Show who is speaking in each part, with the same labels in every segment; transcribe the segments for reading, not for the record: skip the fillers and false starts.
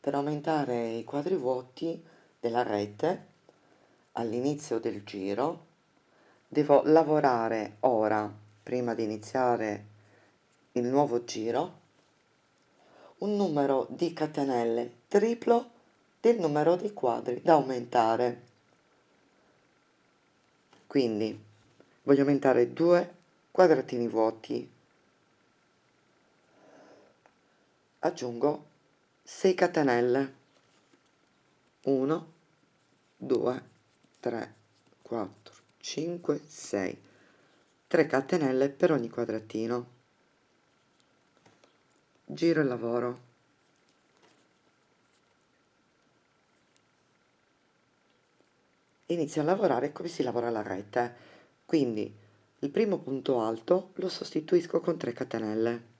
Speaker 1: Per aumentare i quadri vuoti della rete all'inizio del giro devo lavorare ora, prima di iniziare il nuovo giro, un numero di catenelle triplo del numero di quadri da aumentare. Quindi voglio aumentare 2 quadratini vuoti, aggiungo 6 catenelle, 1 2 3 4 5 6, 3 catenelle per ogni quadratino, giro il lavoro, inizio a lavorare come si lavora la rete. Quindi il primo punto alto lo sostituisco con 3 catenelle,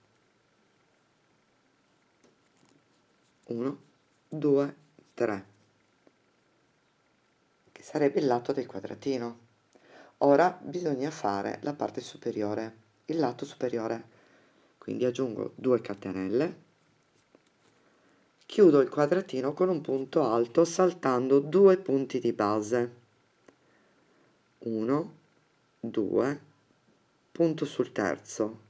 Speaker 1: 1 2 3, che sarebbe il lato del quadratino. Ora bisogna fare la parte superiore, il lato superiore, quindi aggiungo 2 catenelle, chiudo il quadratino con un punto alto saltando 2 punti di base, 1 2, punto sul terzo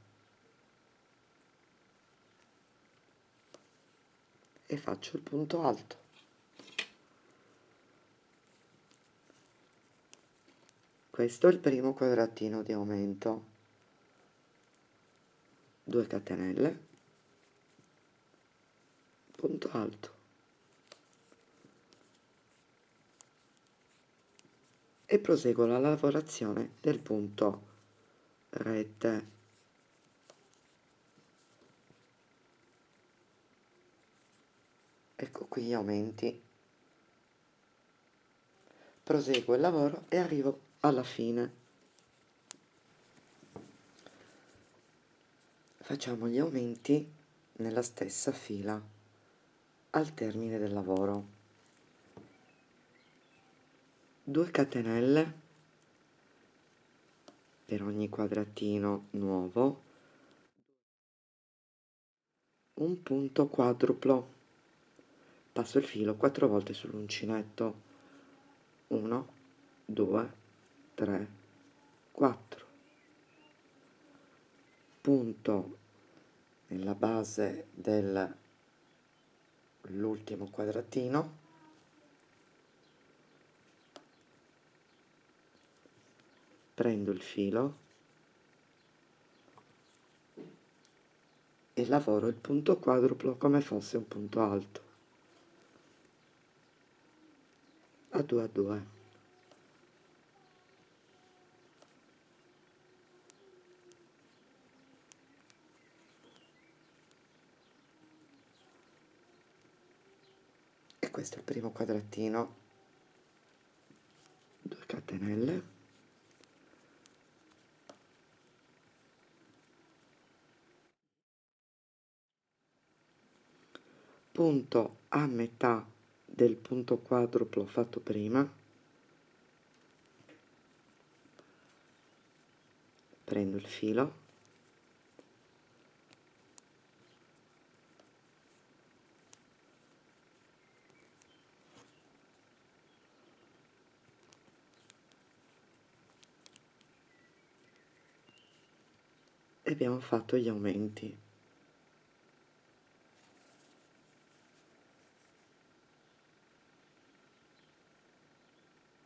Speaker 1: e faccio il punto alto. Questo è il primo quadratino di aumento, 2 catenelle, punto alto e proseguo la lavorazione del punto rete. Ecco qui gli aumenti, proseguo il lavoro e arrivo alla fine. Facciamo gli aumenti nella stessa fila al termine del lavoro, 2 catenelle per ogni quadratino nuovo, un punto quadruplo, passo il filo 4 volte sull'uncinetto, 1 2 3 4, punto nella base dell'ultimo quadratino, prendo il filo e lavoro il punto quadruplo come fosse un punto alto, a 2 a 2. E questo è il primo quadratino, 2 catenelle, punto a metà del punto quadruplo fatto prima, prendo il filo e abbiamo fatto gli aumenti.